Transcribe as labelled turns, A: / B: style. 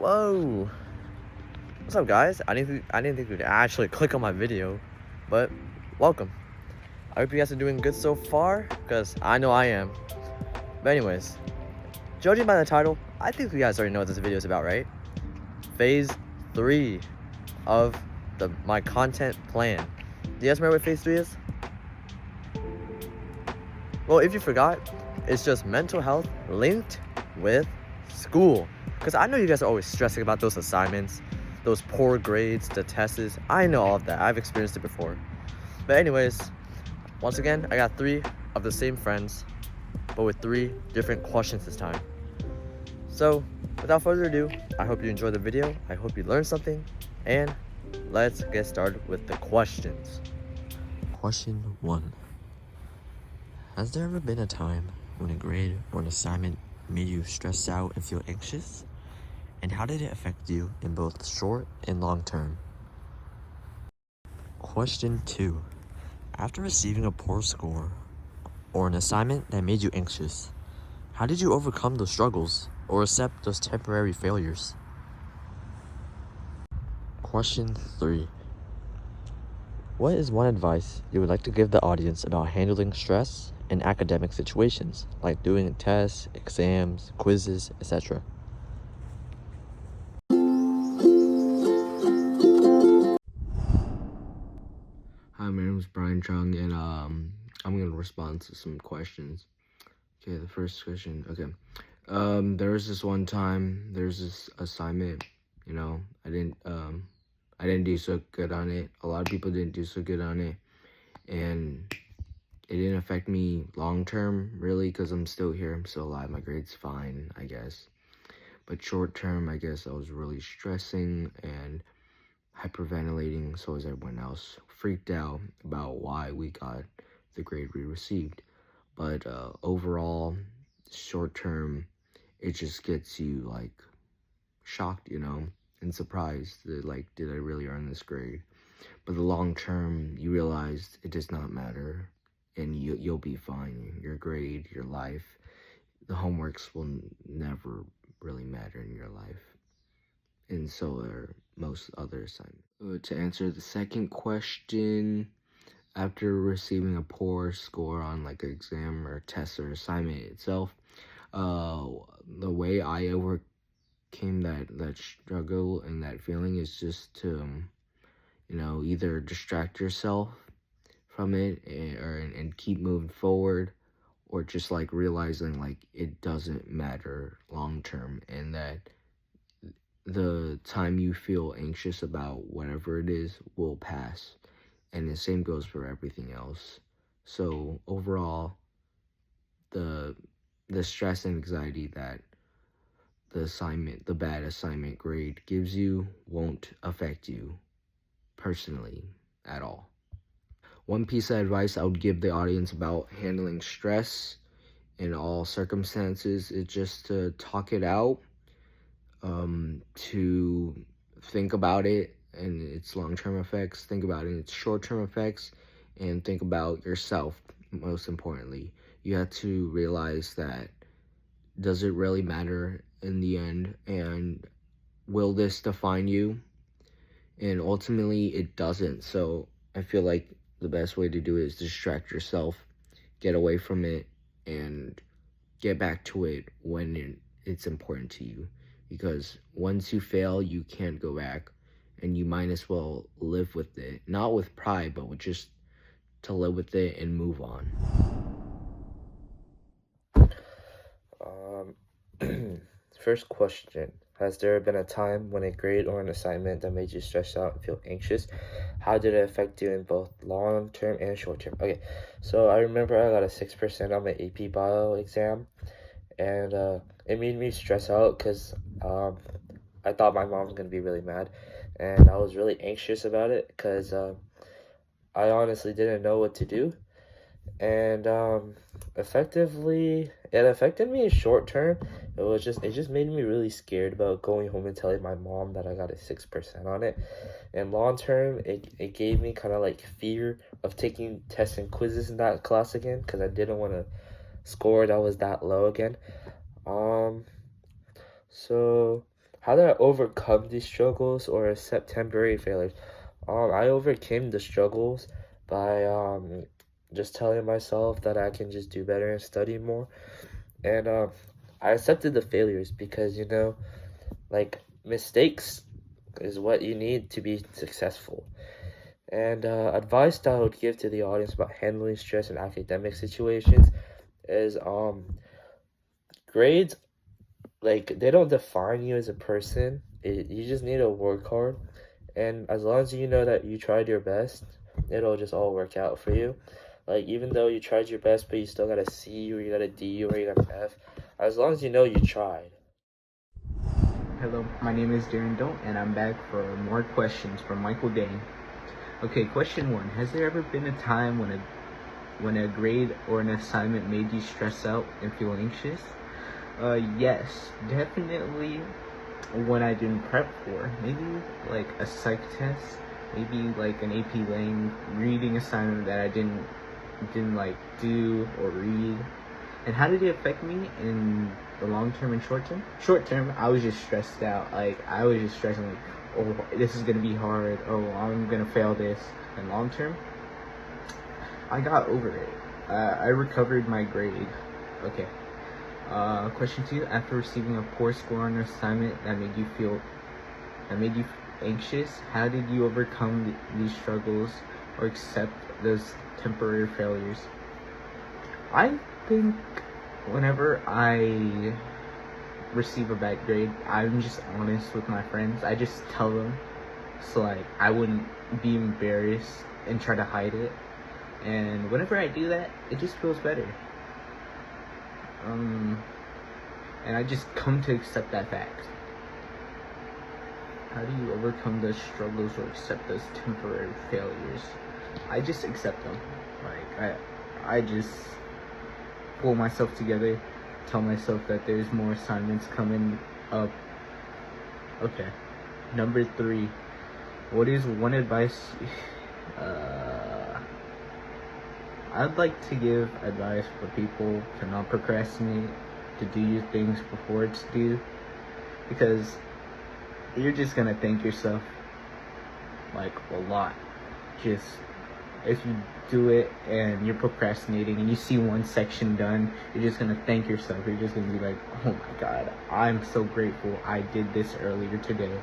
A: Whoa! What's up, guys? I didn't think you'd actually click on my video, but welcome. I hope you guys are doing good so far, because I know I am. But anyways, judging by the title, I think you guys already know what this video is about, right? Phase 3 of my content plan. Do you guys remember what Phase 3 is? Well, if you forgot, it's just mental health linked with school. Because I know you guys are always stressing about those assignments, those poor grades, the tests. I know all of that. I've experienced it before. But anyways, once again, I got 3 of the same friends, but with 3 different questions this time. So, without further ado, I hope you enjoyed the video. I hope you learned something. And let's get started with the questions. Question 1. Has there ever been a time when a grade or an assignment made you stressed out and feel anxious? And how did it affect you in both short and long term? Question 2. After receiving a poor score or an assignment that made you anxious, how did you overcome those struggles or accept those temporary failures? Question 3. What is one advice you would like to give the audience about handling stress in academic situations, like doing tests, exams, quizzes, etc.?
B: Hi, my name is Brian Chung, and I'm gonna respond to some questions. Okay, the first question. Okay, there was this one time. There's this assignment. I didn't do so good on it. A lot of people didn't do so good on it, and it didn't affect me long term, really, because I'm still here. I'm still alive. My grade's fine, I guess. But short term, I guess I was really stressing and hyperventilating, so as everyone else, freaked out about why we got the grade we received. But overall, short term, it just gets you like shocked, and surprised that like, did I really earn this grade? But the long term, you realize it does not matter, and you'll be fine. Your grade, your life, the homeworks will never really matter in your life, and so are most other assignments. To answer the second question, after receiving a poor score on like an exam or test or assignment itself, the way I overcame that struggle and that feeling is just to, either distract yourself from it and keep moving forward, or just like realizing like it doesn't matter long term, and that the time you feel anxious about whatever it is will pass, and the same goes for everything else. So overall, the stress and anxiety that the bad assignment grade gives you won't affect you personally at all. One piece of advice I would give the audience about handling stress in all circumstances is just to talk it out, to think about it and its long-term effects, think about it and its short-term effects, and think about yourself. Most importantly, you have to realize that, does it really matter in the end, and will this define you? And ultimately it doesn't. So I feel like the best way to do it is distract yourself, get away from it, and get back to it when it's important to you. Because once you fail, you can't go back, and you might as well live with it. Not with pride, but with just to live with it and move on.
A: First question. Has there been a time when a grade or an assignment that made you stressed out and feel anxious? How did it affect you in both long term and short term? Okay, so I remember I got a 6% on my AP Bio exam, and it made me stress out because I thought my mom was going to be really mad, and I was really anxious about it because I honestly didn't know what to do. And effectively, it affected me in short term. It just made me really scared about going home and telling my mom that I got a 6% on it. And long term, it gave me kind of like fear of taking tests and quizzes in that class again, because I didn't want to score that was that low again. So how did I overcome these struggles or accept temporary failures? I overcame the struggles by just telling myself that I can just do better and study more. And I accepted the failures because, you know, like mistakes is what you need to be successful. And advice that I would give to the audience about handling stress in academic situations is grades, like, they don't define you as a person. You just need to work hard, and as long as you know that you tried your best, it'll just all work out for you. Like, even though you tried your best but you still got a C or you got a D or you got an F, as long as you know you tried.
C: Hello, my name is Darren Doe, and I'm back for more questions from Michael Dane. Okay, question 1. Has there ever been a time when a grade or an assignment made you stress out and feel anxious? Yes, definitely when I didn't prep for. Maybe like a psych test, maybe like an AP Lang reading assignment that I didn't like do or read. And how did it affect me in the long term and short term? Short term, I was just stressed out. Like, I was just stressing, like, oh, this is gonna be hard. Oh, I'm gonna fail this. And long term, I got over it. I recovered my grade. Okay. Question 2. After receiving a poor score on an assignment that made you anxious, how did you overcome these struggles or accept those temporary failures? I think whenever I receive a bad grade, I'm just honest with my friends. I just tell them, so like I wouldn't be embarrassed and try to hide it. And whenever I do that, it just feels better. And I just come to accept that fact. How do you overcome those struggles or accept those temporary failures? I just accept them. Like I just pull myself together, tell myself that there's more assignments coming up. Okay. Number 3. What is one advice? I'd like to give advice for people to not procrastinate, to do your things before it's due, because you're just gonna thank yourself like a lot. Just if you do it and you're procrastinating and you see one section done, you're just gonna thank yourself. You're just gonna be like, oh my god, I'm so grateful I did this earlier today.